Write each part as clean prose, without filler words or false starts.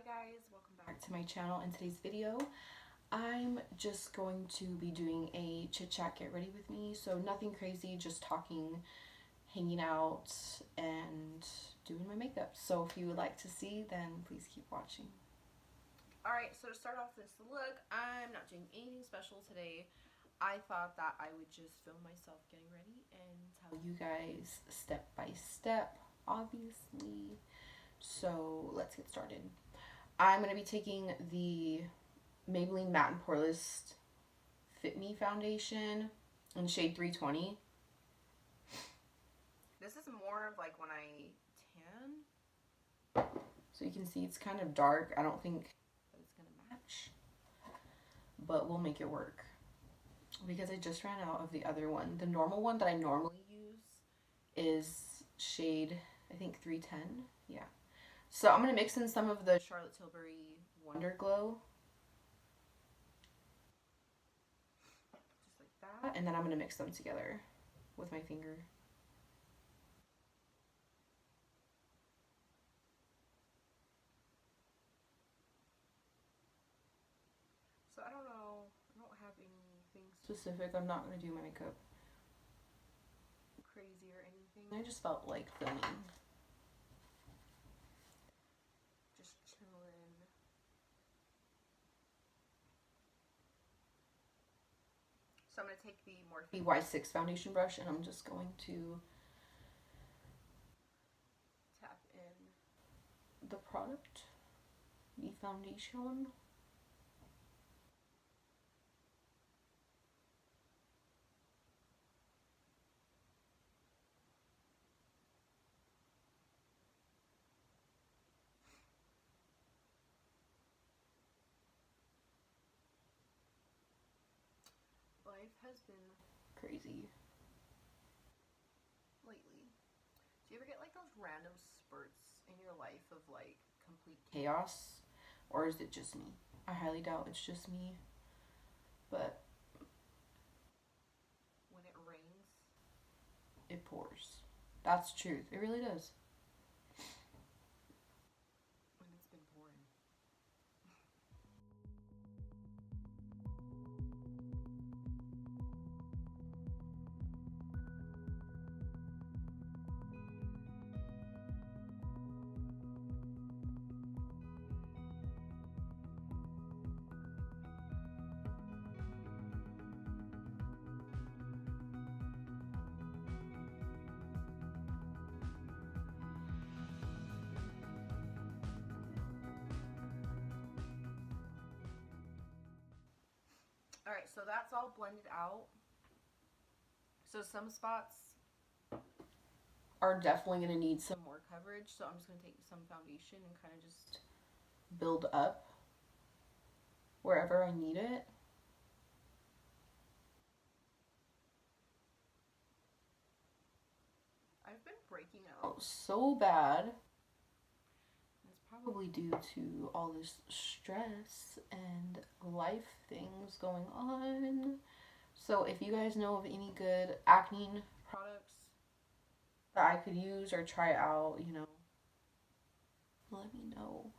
guys, welcome back to my channel. In today's video I'm just going to be doing a chit chat get ready with me, so nothing crazy, just talking, hanging out, and doing my makeup. So if you would like to see, then please keep watching. Alright, so to start off this look, I'm not doing anything special today. I thought that I would just film myself getting ready and tell you guys step by step, obviously. So let's get started. I'm going to be taking the Maybelline Matte and Poreless Fit Me foundation in shade 320. This is more of like when I tan. So you can see it's kind of dark. I don't think that it's going to match, but we'll make it work. Because I just ran out of the other one. The normal one that I normally use is shade, I think 310. Yeah. So I'm going to mix in some of the Charlotte Tilbury Wonder Glow. Just like that. And then I'm going to mix them together with my finger. So I don't know. I don't have anything specific. I'm not going to do my makeup crazy or anything. I just felt like filming. So I'm going to take the Morphe Y6 foundation brush and I'm just going to tap in the product, the foundation. Life has been crazy lately. Do you ever get like those random spurts in your life of like complete chaos? Or is it just me? I highly doubt it's just me. But when it rains, it pours. That's the truth. It really does. When it's been pouring. Alright, so that's all blended out. So some spots are definitely going to need some more coverage. So I'm just going to take some foundation and kind of just build up wherever I need it. I've been breaking out so bad. It's probably due to all this stress and life things going on. So if you guys know of any good acne products that I could use or try out, you know, let me know.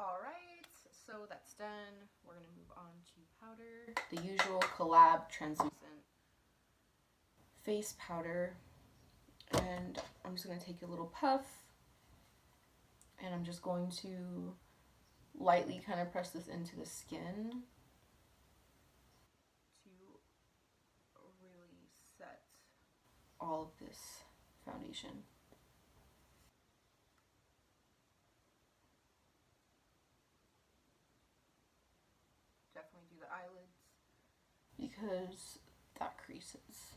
Alright, so that's done. We're going to move on to powder. The usual Collab translucent face powder. And I'm just going to take a little puff. And I'm just going to lightly kind of press this into the skin to really set all of this foundation. Definitely do the eyelids because that creases.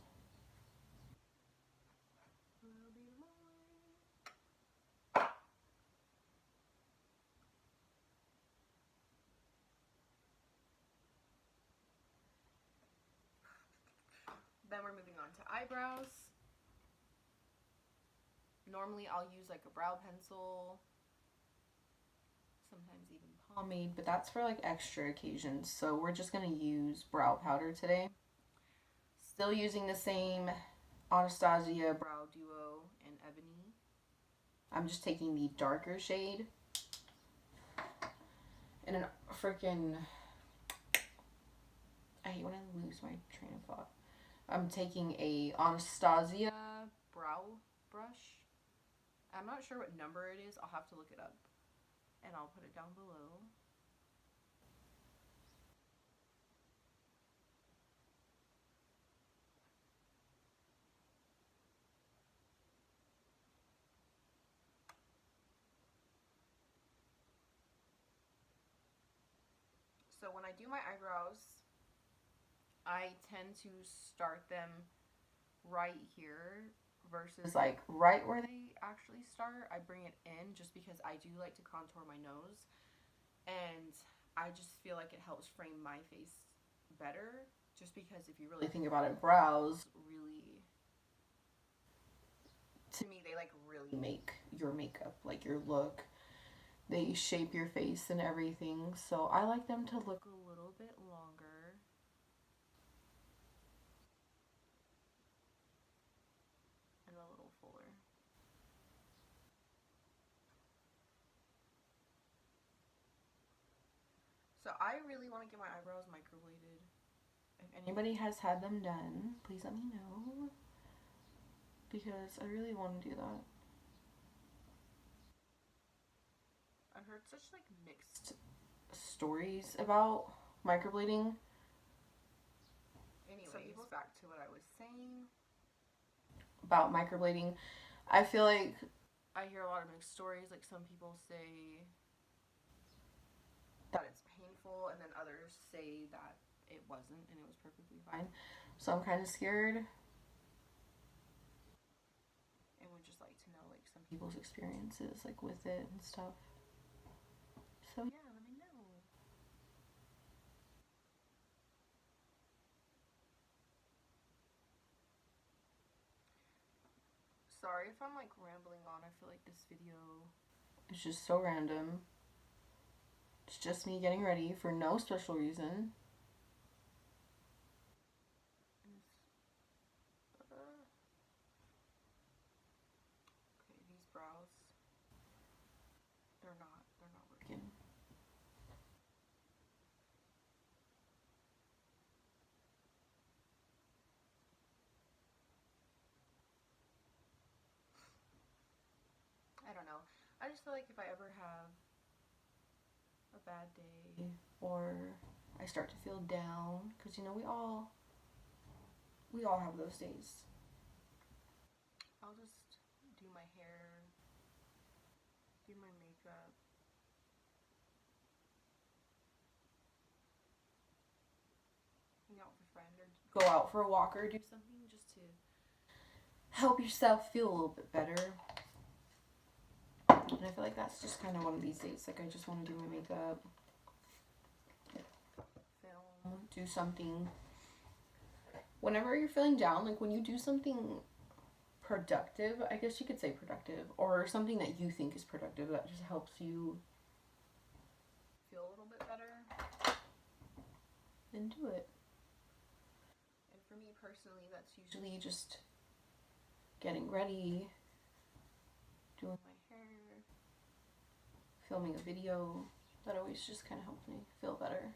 Then we're moving on to eyebrows. Normally I'll use like a brow pencil, sometimes even pomade, but that's for like extra occasions. So we're just going to use brow powder today. Still using the same Anastasia Brow Duo in Ebony. I'm just taking the darker shade. And a freaking... I hate when I lose my train of thought. I'm taking a Anastasia brow brush. I'm not sure what number it is. I'll have to look it up. And I'll put it down below. So when I do my eyebrows, I tend to start them right here versus like right where they actually start. I bring it in just because I do like to contour my nose, and I just feel like it helps frame my face better, just because if you really think about it, brows really, to me, they like really make your makeup, like your look. They shape your face and everything, so I like them to look a little bit longer. And a little fuller. So I really want to get my eyebrows microbladed. If anybody has had them done, please let me know, because I really want to do that. I've heard such like mixed stories about microblading. Anyways, back to what I was saying about microblading. I feel like I hear a lot of mixed stories. Like some people say that it's painful, and then others say that it wasn't and it was perfectly fine. So I'm kind of scared and would just like to know like some people's experiences like with it and stuff. So yeah, let me know. Sorry if I'm like rambling on. I feel like this video is just so random. It's just me getting ready for no special reason. Okay, these brows, they're not working. I don't know. I just feel like if I ever have a bad day or I start to feel down, because you know we all have those days, I'll just do my hair, do my makeup, hang out with a friend, or go out for a walk, or do something just to help yourself feel a little bit better. And I feel like that's just kind of one of these days. Like I just want to do my makeup, film, do something. Whenever you're feeling down, like when you do something productive, I guess you could say productive, or something that you think is productive that just helps you feel a little bit better, then do it. And for me personally, that's usually just getting ready, doing my hair, filming a video. That always just kind of helps me feel better.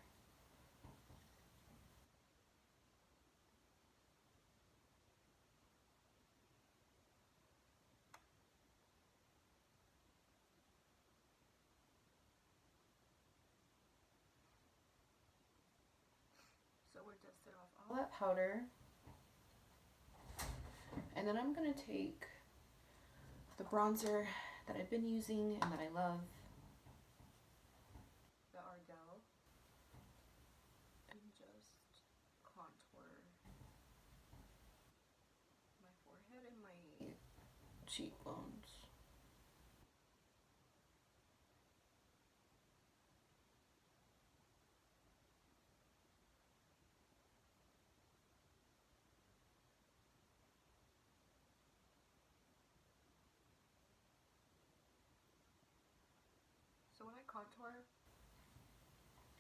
So we're dusted off all that powder. And then I'm going to take the bronzer that I've been using and that I love, the Ardell, and just contour my forehead and my cheekbones. contour.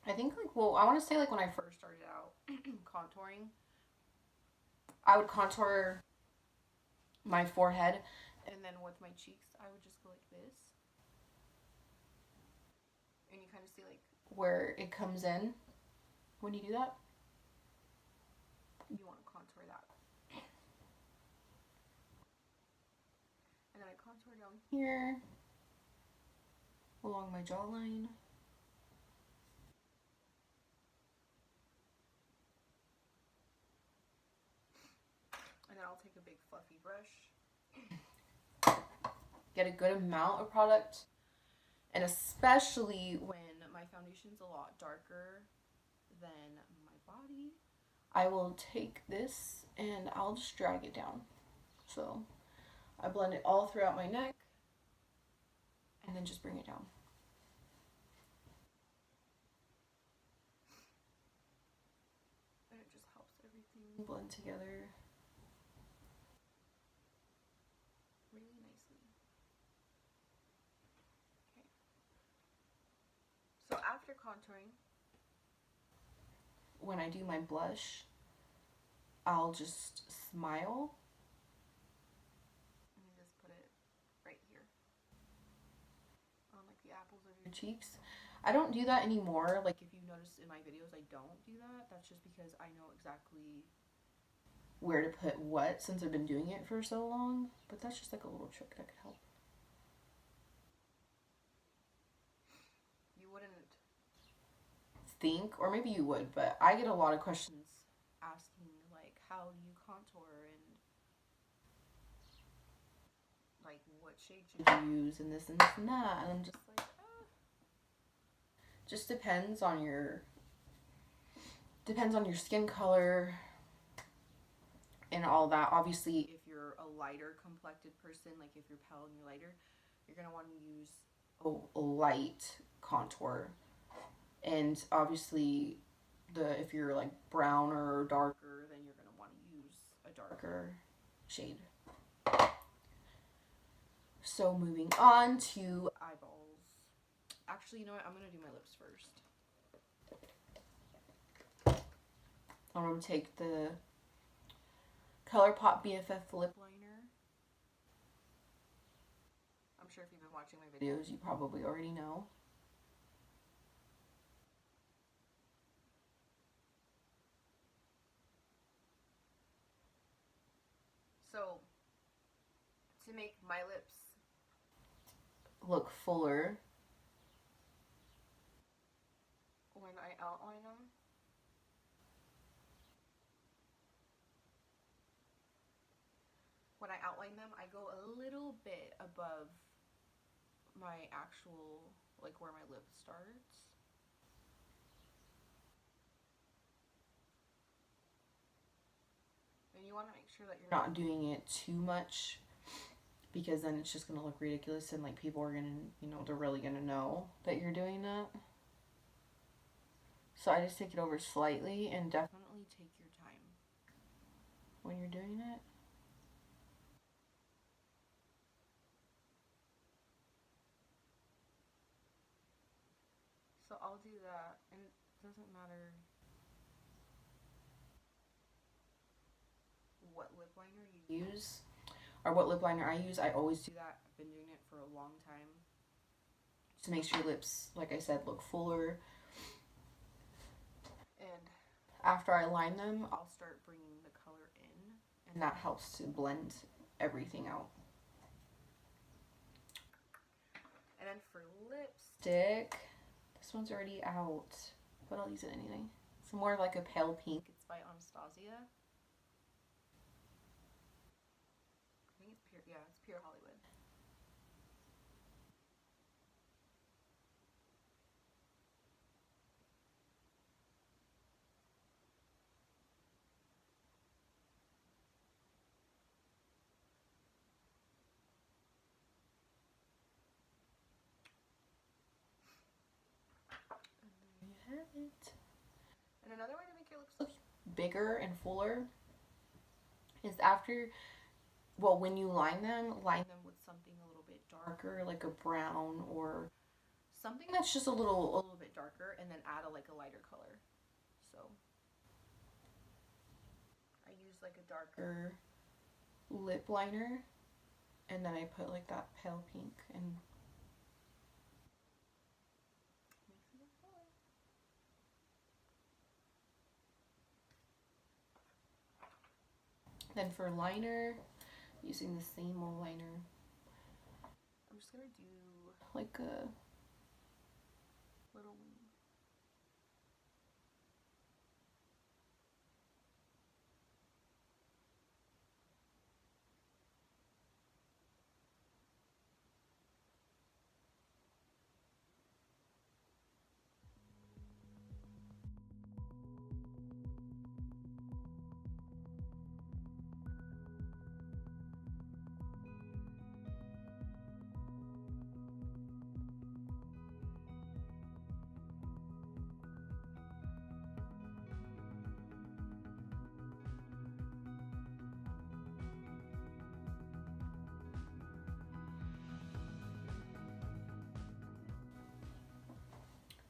I think like, well, I want to say like when I first started out contouring, I would contour my forehead, and then with my cheeks, I would just go like this. And you kind of see like where it comes in when you do that. You want to contour that. And then I contour down here along my jawline. And then I'll take a big fluffy brush, get a good amount of product, and especially when my foundation's a lot darker than my body, I will take this and I'll just drag it down. So I blend it all throughout my neck and then just bring it down. And it just helps everything blend together really nicely. Okay. So after contouring, when I do my blush, I'll just smile. Let me just put it right here on like the apples of your cheeks. I don't do that anymore. Like if you notice in my videos, I don't do that. That's just because I know exactly where to put what since I've been doing it for so long. But that's just like a little trick that could help. You wouldn't think, or maybe you would, but I get a lot of questions asking like, how do you contour and like what shade should you use and this and this and that, and I'm just like, just depends on your skin color and all that. Obviously, if you're a lighter complected person, like if you're pale and you're lighter, you're gonna want to use a light contour. And obviously, if you're like brown or darker, then you're gonna want to use a darker shade. So moving on to eyeballs. Actually, you know what? I'm gonna do my lips first. I'm gonna take the Colourpop BFF lip liner. I'm sure if you've been watching my videos, you probably already know. So, to make my lips look fuller when I outline them, I go a little bit above my actual, like where my lip starts. And you want to make sure that you're not doing it too much, because then it's just going to look ridiculous and like people are going to, you know, they're really going to know that you're doing that. So I just take it over slightly, and definitely take your time when you're doing it. So I'll do that, and it doesn't matter what lip liner you use or what lip liner I use. I always do that. I've been doing it for a long time. Just makes your lips, like I said, look fuller. And after I line them, I'll start bringing the color in, and that helps to blend everything out. And then for lipstick, this one's already out, but I'll use it anyway. It's more like a pale pink. It's by Anastasia. I think it's pure, yeah, it's pure Hollywood. And there you have it. And another way to make your lips look bigger and fuller is after, well, when you line them with something a little bit darker, like a brown or something that's just a little bit darker, and then add like a lighter color. So I use like a darker lip liner, and then I put like that pale pink and mix it up. Then for liner, using the same old liner, I'm just gonna do like a little wing.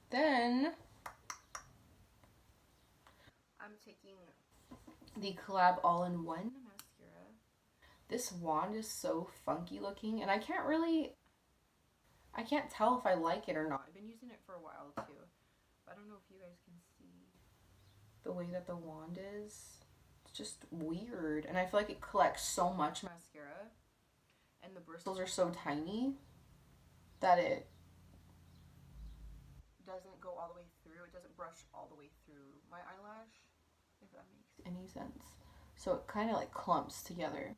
Then I'm taking the Collab all-in-one mascara. This wand is so funky looking, and I can't tell if I like it or not. I've been using it for a while too, but I don't know if you guys can see the way that the wand is. It's just weird, and I feel like it collects so much mascara, and the bristles are so tiny that it doesn't go all the way through. It doesn't brush all the way through my eyelash, if that makes any sense. So it kind of like clumps together.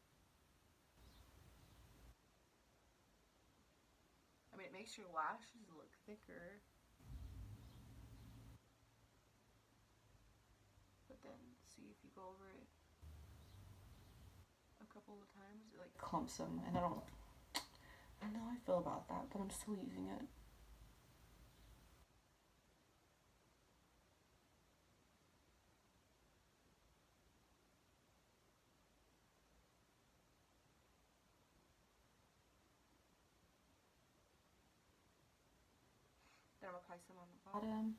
I mean, it makes your lashes look thicker, but then see if you go over it a couple of times, it like clumps them, and I don't know how I feel about that, but I'm still using it. Then I'm gonna apply some on the bottom.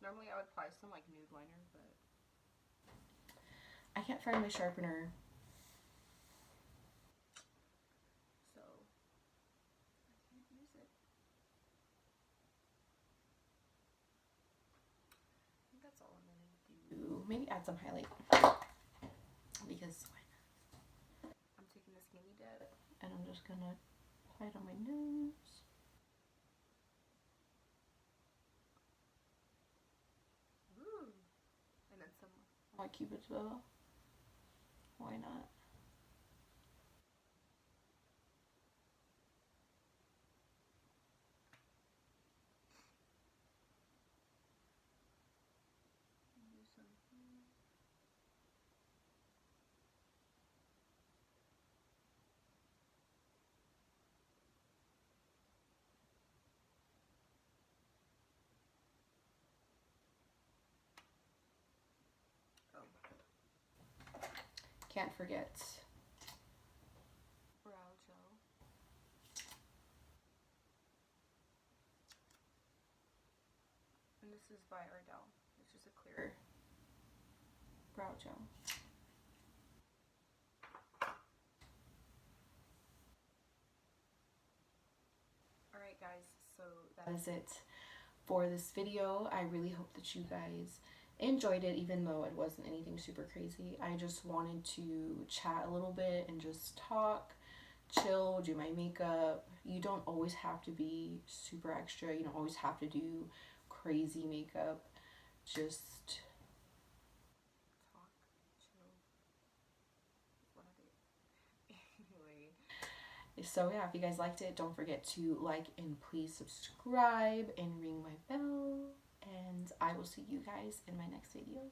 Normally I would apply some like nude liner, but I can't find my sharpener. So I can't use it. I think that's all I'm gonna do. Maybe add some highlight. Because I'm taking this Skinny Dip and I'm just gonna apply it on my nose. My Cupid's bow. Why not? Can't forget brow gel. And this is by Ardell. It's just a clear brow gel. Alright guys, so that is it for this video. I really hope that you guys enjoyed it, even though it wasn't anything super crazy. I just wanted to chat a little bit and just talk, chill, do my makeup. You don't always have to be super extra. You don't always have to do crazy makeup. Just talk, chill, what I did. Anyway, so yeah, if you guys liked it, don't forget to like and please subscribe and ring my bell. And I will see you guys in my next video.